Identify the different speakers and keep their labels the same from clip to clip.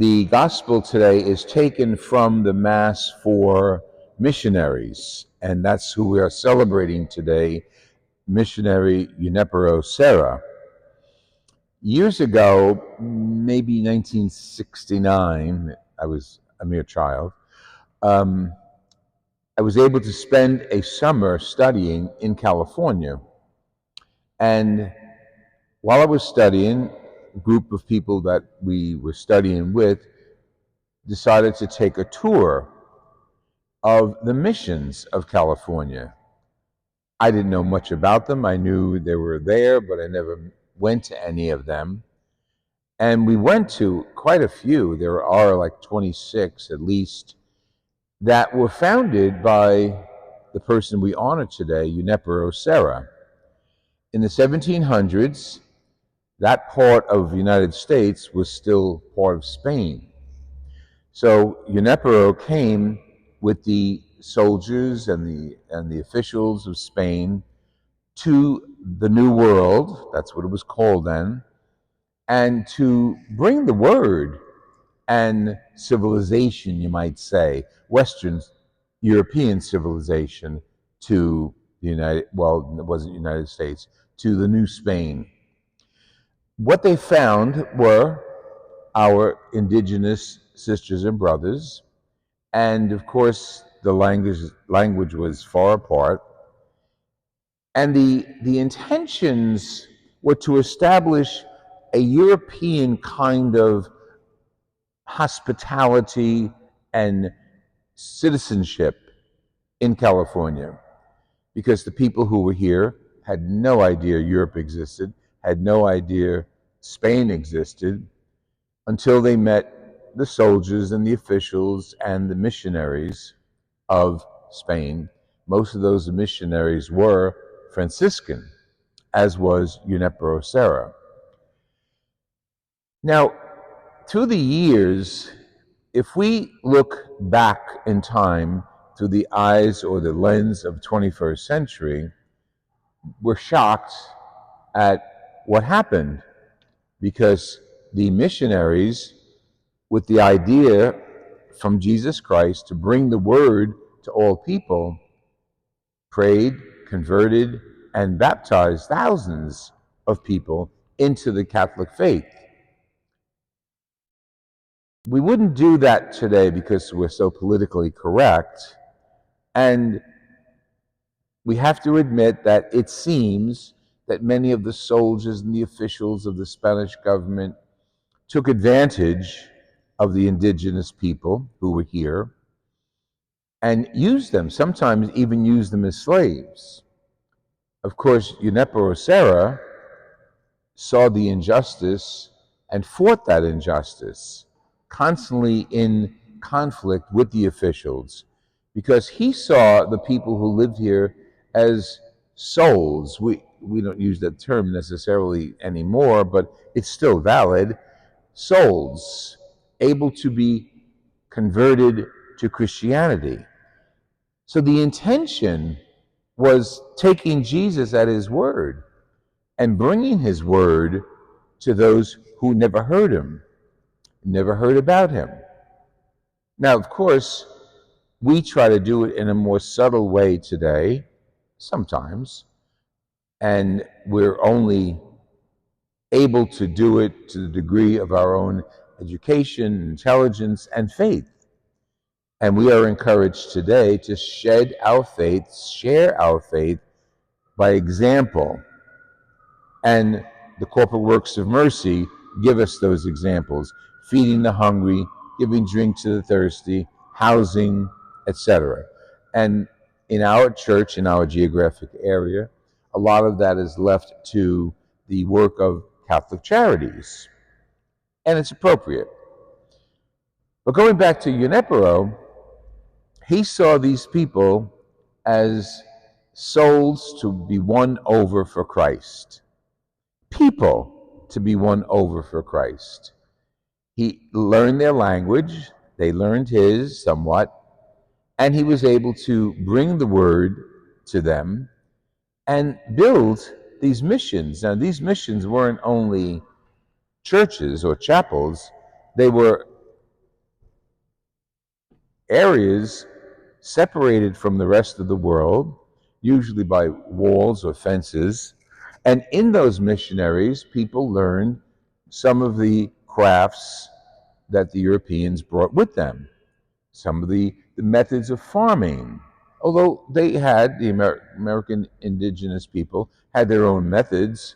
Speaker 1: The gospel today is taken from the Mass for missionaries, and that's who we are celebrating today, Missionary Juniper Serra. Years ago, maybe 1969, I was a mere child, I was able to spend a summer studying in California. And while I was studying, a group of people that we were studying with decided to take a tour of the missions of California. I didn't know much about them. I knew they were there, but I never went to any of them. And we went to quite a few. There are like 26 at least that were founded by the person we honor today, Juniper Serra. In the 1700s, that part of the United States was still part of Spain. So Juniper came with the soldiers and the officials of Spain to the New World, that's what it was called then, and to bring the word and civilization, you might say, Western European civilization to the it wasn't United States, to the New Spain. What they found were our indigenous sisters and brothers, and of course the language was far apart. And the intentions were to establish a European kind of hospitality and citizenship in California, because the people who were here had no idea Europe existed, had no idea Spain existed, until they met the soldiers and the officials and the missionaries of Spain. Most of those missionaries were Franciscan, as was Juniper Serra. Now, through the years, if we look back in time through the eyes or the lens of 21st century, we're shocked at what happened, because the missionaries, with the idea from Jesus Christ to bring the word to all people, prayed, converted, and baptized thousands of people into the Catholic faith. We wouldn't do that today because we're so politically correct, and we have to admit that it seems that many of the soldiers and the officials of the Spanish government took advantage of the indigenous people who were here and used them, sometimes even used them as slaves. Of course, Juniper Serra saw the injustice and fought that injustice, constantly in conflict with the officials, because he saw the people who lived here as souls. We don't use that term necessarily anymore, but it's still valid. Souls able to be converted to Christianity. So the intention was taking Jesus at his word and bringing his word to those who never heard him, never heard about him. Now, of course, we try to do it in a more subtle way today, sometimes, and we're only able to do it to the degree of our own education, intelligence, and faith. And we are encouraged today to shed our faith, share our faith by example. And the corporate works of mercy give us those examples: feeding the hungry, giving drink to the thirsty, housing, etc. And in our church, in our geographic area, a lot of that is left to the work of Catholic Charities, and it's appropriate. But going back to Juniper, he saw these people as souls to be won over for Christ, people to be won over for Christ. He learned their language, they learned his somewhat, and he was able to bring the word to them and build these missions. Now, these missions weren't only churches or chapels, they were areas separated from the rest of the world, usually by walls or fences. And in those missionaries, people learned some of the crafts that the Europeans brought with them, some of the methods of farming. Although they had, the American indigenous people had their own methods,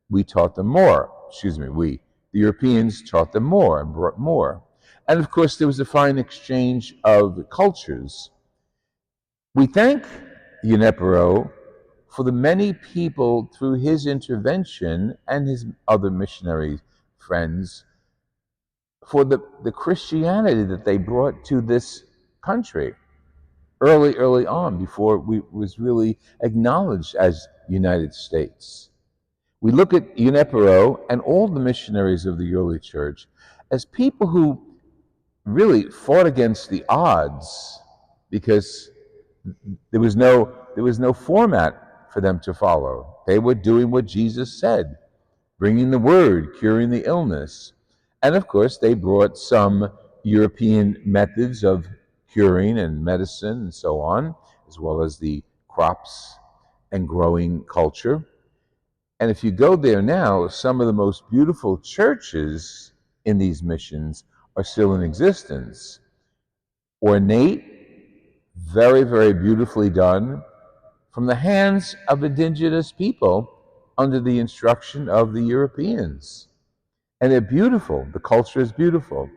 Speaker 1: we taught them more. The Europeans taught them more and brought more. And of course, there was a fine exchange of cultures. We thank Junipero for the many people through his intervention and his other missionary friends for the Christianity that they brought to this country early on before we was really acknowledged as United States. We look at Junipero and all the missionaries of the early church as people who really fought against the odds because there was no format for them to follow. They were doing what Jesus said, bringing the word, curing the illness. And of course, they brought some European methods of curing and medicine and so on, as well as the crops and growing culture. And if you go there now, some of the most beautiful churches in these missions are still in existence. Ornate, very, very beautifully done, from the hands of indigenous people under the instruction of the Europeans. And they're beautiful. The culture is beautiful.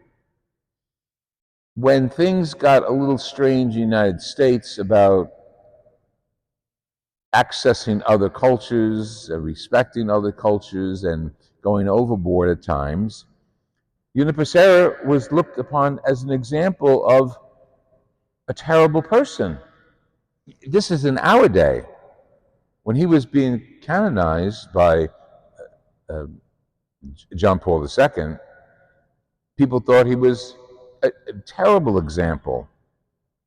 Speaker 1: When things got a little strange in the United States about accessing other cultures, respecting other cultures, and going overboard at times, Juniper Serra was looked upon as an example of a terrible person. This is in our day. When he was being canonized by uh, John Paul II, people thought he was a terrible example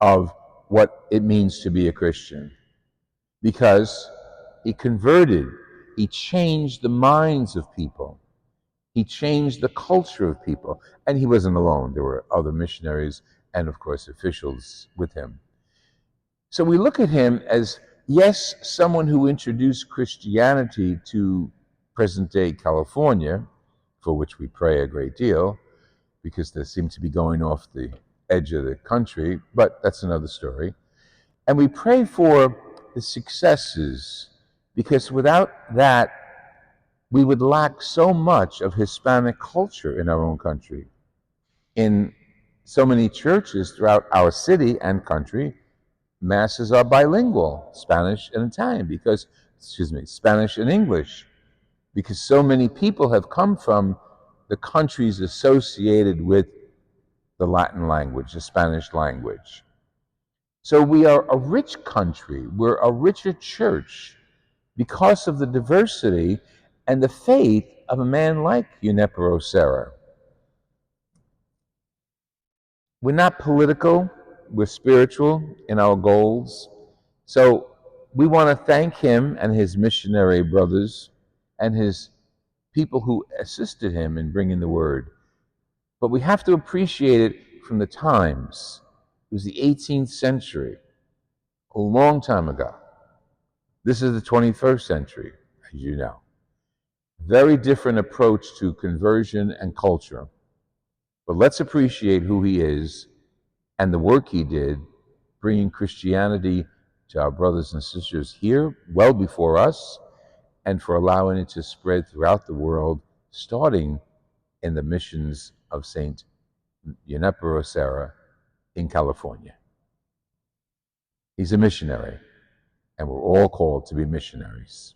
Speaker 1: of what it means to be a Christian because he converted, he changed the minds of people, he changed the culture of people, and he wasn't alone. There were other missionaries and, of course, officials with him. So we look at him as, yes, someone who introduced Christianity to present-day California, for which we pray a great deal, because they seem to be going off the edge of the country, but that's another story. And we pray for the successes, because without that, we would lack so much of Hispanic culture in our own country. In so many churches throughout our city and country, masses are bilingual, Spanish and Italian, Spanish and English, because so many people have come from the countries associated with the Latin language, the Spanish language. So we are a rich country, we're a richer church because of the diversity and the faith of a man like Juniper Serra. We're not political, we're spiritual in our goals. So we want to thank him and his missionary brothers and his people who assisted him in bringing the word. But we have to appreciate it from the times. It was the 18th century, a long time ago. This is the 21st century, as you know. Very different approach to conversion and culture. But let's appreciate who he is and the work he did, bringing Christianity to our brothers and sisters here well before us, and for allowing it to spread throughout the world, starting in the missions of Saint Juniper Serra in California. He's a missionary, and we're all called to be missionaries.